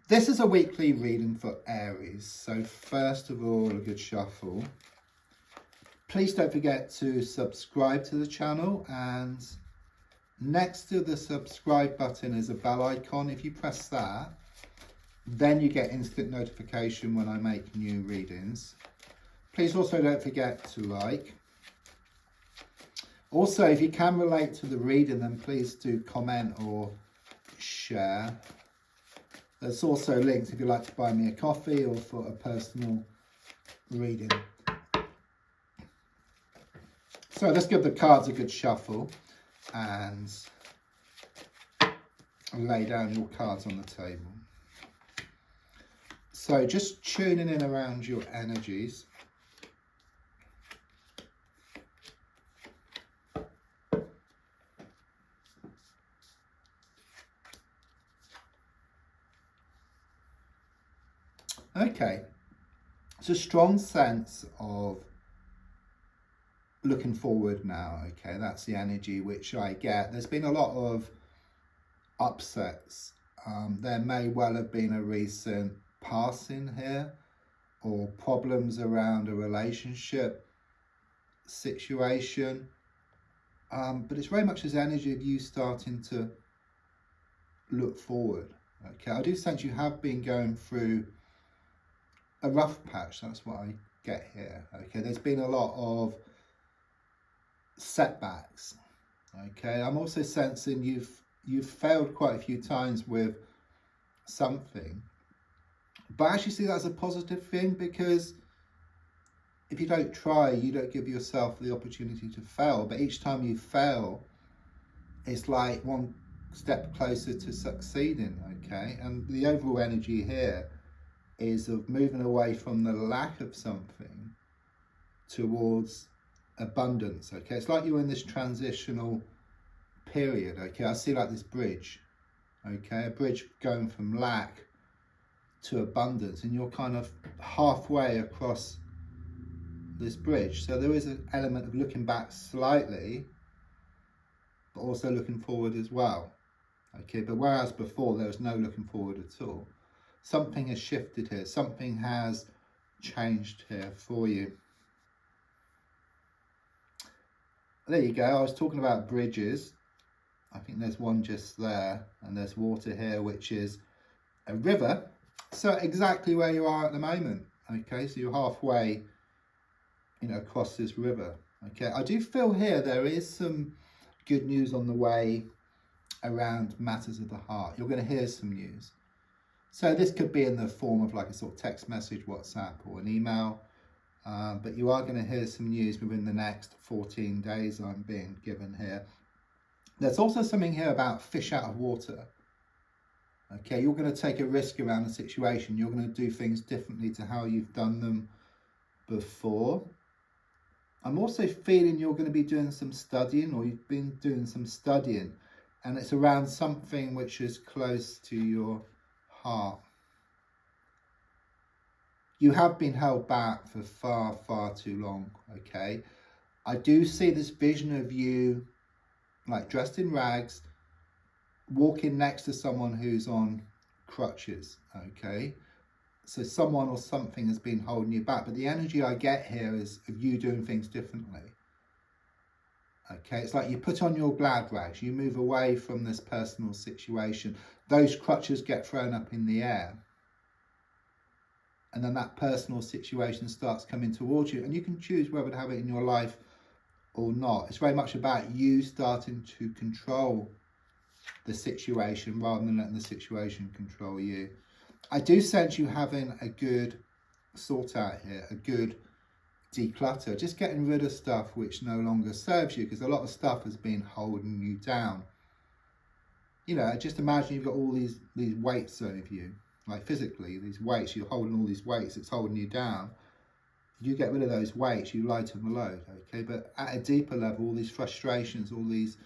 This is a weekly reading for Aries. So first of all, a good shuffle. Please don't forget to subscribe to the channel, and next to the subscribe button is a bell icon. If you press that, then you get instant notification when I make new readings. Please also don't forget to like. Also, if you can relate to the reading, then please do comment or share. There's also links if you'd like to buy me a coffee or for a personal reading. So let's give the cards a good shuffle and lay down your cards on the table. So just tuning in around your energies. Okay, it's a strong sense of looking forward now. Okay, that's the energy which I get. There's been a lot of upsets. There may well have been a recent passing here or problems around a relationship situation. But it's very much this energy of you starting to look forward. Okay, I do sense you have been going through a rough patch. That's what I get here. Okay, there's been a lot of setbacks. Okay, I'm also sensing you've failed quite a few times with something, but I actually see that as a positive thing, because if you don't try, you don't give yourself the opportunity to fail. But each time you fail, it's like one step closer to succeeding. Okay, and the overall energy here is of moving away from the lack of something towards abundance. Okay, it's like you're in this transitional period. Okay, I see like this bridge. Okay, a bridge going from lack to abundance, and you're kind of halfway across this bridge. So there is an element of looking back slightly, but also looking forward as well. Okay, but whereas before there was no looking forward at all, something has shifted here, something has changed here for you. There you go. I was talking about bridges. I think there's one just there, and there's water here, which is a river. So exactly where you are at the moment. Okay, so you're halfway, across this river. Okay, I do feel here there is some good news on the way around matters of the heart. You're going to hear some news. So this could be in the form of like a sort of text message, WhatsApp, or an email. But you are going to hear some news within the next 14 days I'm being given here. There's also something here about fish out of water. Okay, you're going to take a risk around the situation. You're going to do things differently to how you've done them before. I'm also feeling you're going to be doing some studying, or you've been doing some studying, and it's around something which is close to your heart. You have been held back for far, far too long. Okay, I do see this vision of you like dressed in rags, walking next to someone who's on crutches. Okay, so someone or something has been holding you back, but the energy I get here is of you doing things differently. Okay, it's like you put on your glad rags, you move away from this personal situation, those crutches get thrown up in the air, and then that personal situation starts coming towards you, and you can choose whether to have it in your life or not. It's very much about you starting to control the situation rather than letting the situation control you. I do sense you having a good sort out here, a good declutter, just getting rid of stuff which no longer serves you, because a lot of stuff has been holding you down. Just imagine you've got all these weights over you, like physically, these weights, you're holding all these weights, it's holding you down. You get rid of those weights, you lighten the load. Okay, but at a deeper level, all these frustrations, all these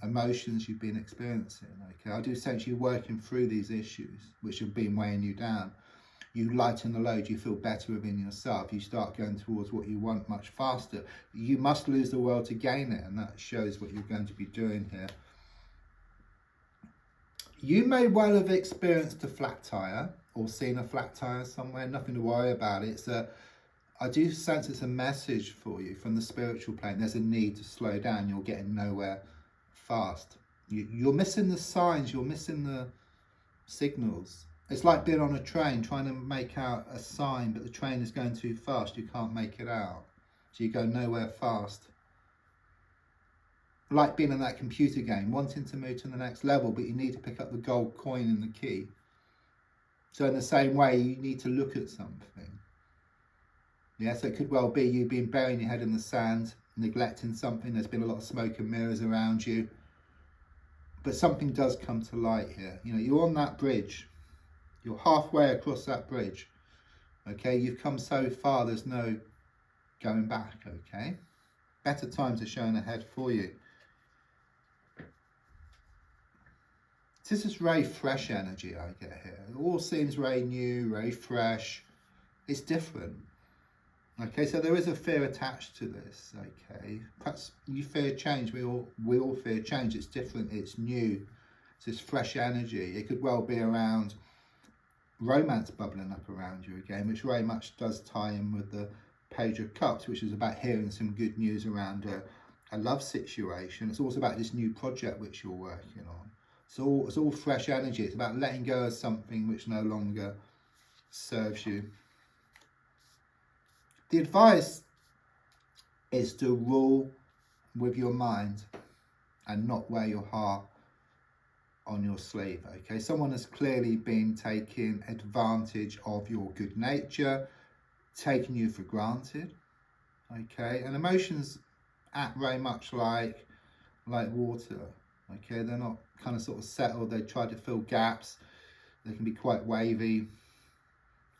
emotions you've been experiencing. Okay, I do sense you working through these issues which have been weighing you down. You lighten the load, you feel better within yourself, you start going towards what you want much faster. You must lose the world to gain it, and that shows what you're going to be doing here. You may well have experienced a flat tire or seen a flat tire somewhere. Nothing to worry about. I do sense it's a message for you from the spiritual plane. There's a need to slow down. You're getting nowhere fast. You're missing the signs. You're missing the signals. It's like being on a train trying to make out a sign, but the train is going too fast. You can't make it out. So you go nowhere fast. Like being in that computer game, wanting to move to the next level, but you need to pick up the gold coin and the key. So in the same way, you need to look at something. Yeah, so it could well be you've been burying your head in the sand, neglecting something. There's been a lot of smoke and mirrors around you. But something does come to light here. You know, you're on that bridge. You're halfway across that bridge. Okay, you've come so far, there's no going back, okay? Better times are showing ahead for you. This is very fresh energy I get here. It all seems very new, very fresh. It's different. Okay, so there is a fear attached to this, okay? Perhaps you fear change, we all fear change. It's different, it's new. It's this fresh energy. It could well be around romance bubbling up around you again, which very much does tie in with the Page of Cups, which is about hearing some good news around a love situation. It's also about this new project which you're working on. It's all fresh energy. It's about letting go of something which no longer serves you. The advice is to rule with your mind and not wear your heart on your sleeve. Okay, someone has clearly been taking advantage of your good nature, taking you for granted. Okay, and emotions act very much like water. Okay, they're not kind of sort of settled. They try to fill gaps. They can be quite wavy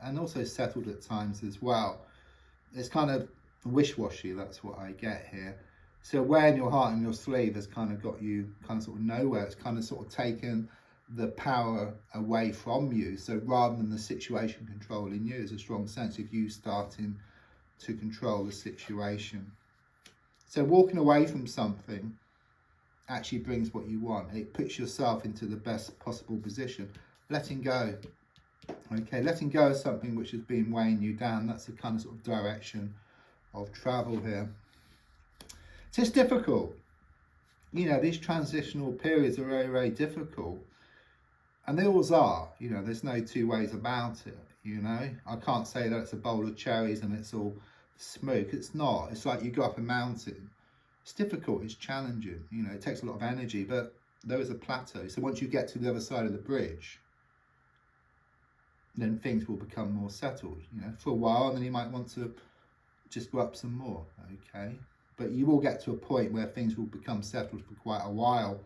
and also settled at times as well. It's kind of wish-washy, that's what I get here. So wearing your heart on your sleeve has kind of got you kind of sort of nowhere. It's kind of sort of taken the power away from you. So rather than the situation controlling you, there's a strong sense of you starting to control the situation. So walking away from something actually brings what you want. It puts yourself into the best possible position. Letting go. Okay, letting go of something which has been weighing you down. That's the kind of sort of direction of travel here. So it's difficult. You know, these transitional periods are very, very difficult. And they always are. You know, there's no two ways about it. You know, I can't say that it's a bowl of cherries and it's all smoke. It's not. It's like you go up a mountain. It's difficult. It's challenging. You know, it takes a lot of energy, but there is a plateau. So once you get to the other side of the bridge, then things will become more settled, you know, for a while, and then you might want to just go up some more, okay? But you will get to a point where things will become settled for quite a while.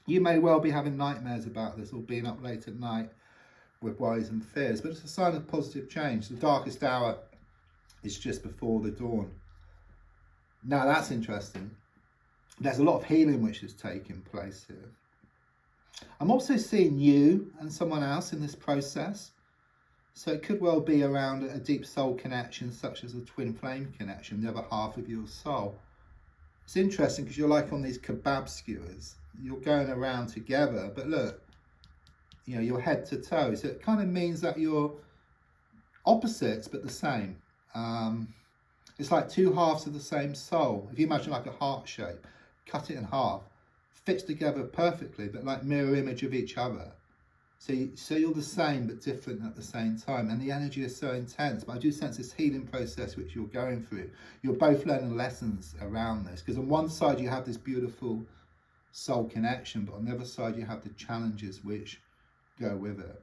You may well be having nightmares about this or being up late at night with worries and fears, but it's a sign of positive change. The darkest hour is just before the dawn. Now that's interesting. There's a lot of healing which is taking place here. I'm also seeing you and someone else in this process. So it could well be around a deep soul connection, such as a twin flame connection, the other half of your soul. It's interesting because you're like on these kebab skewers. You're going around together, but look, you know, you're head to toe. So it kind of means that you're opposites, but the same. It's like two halves of the same soul. If you imagine like a heart shape, cut it in half, fits together perfectly, but like mirror image of each other. So you're the same but different at the same time, and the energy is so intense. But I do sense this healing process which you're going through. You're both learning lessons around this, because on one side you have this beautiful soul connection, but on the other side you have the challenges which go with it.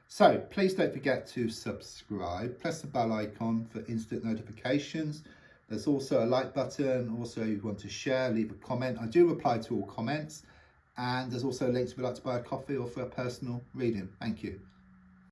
So please don't forget to subscribe. Press the bell icon for instant notifications. There's also a like button. Also, if you want to share, leave a comment. I do reply to all comments. And there's also links if you'd like to buy a coffee or for a personal reading. Thank you.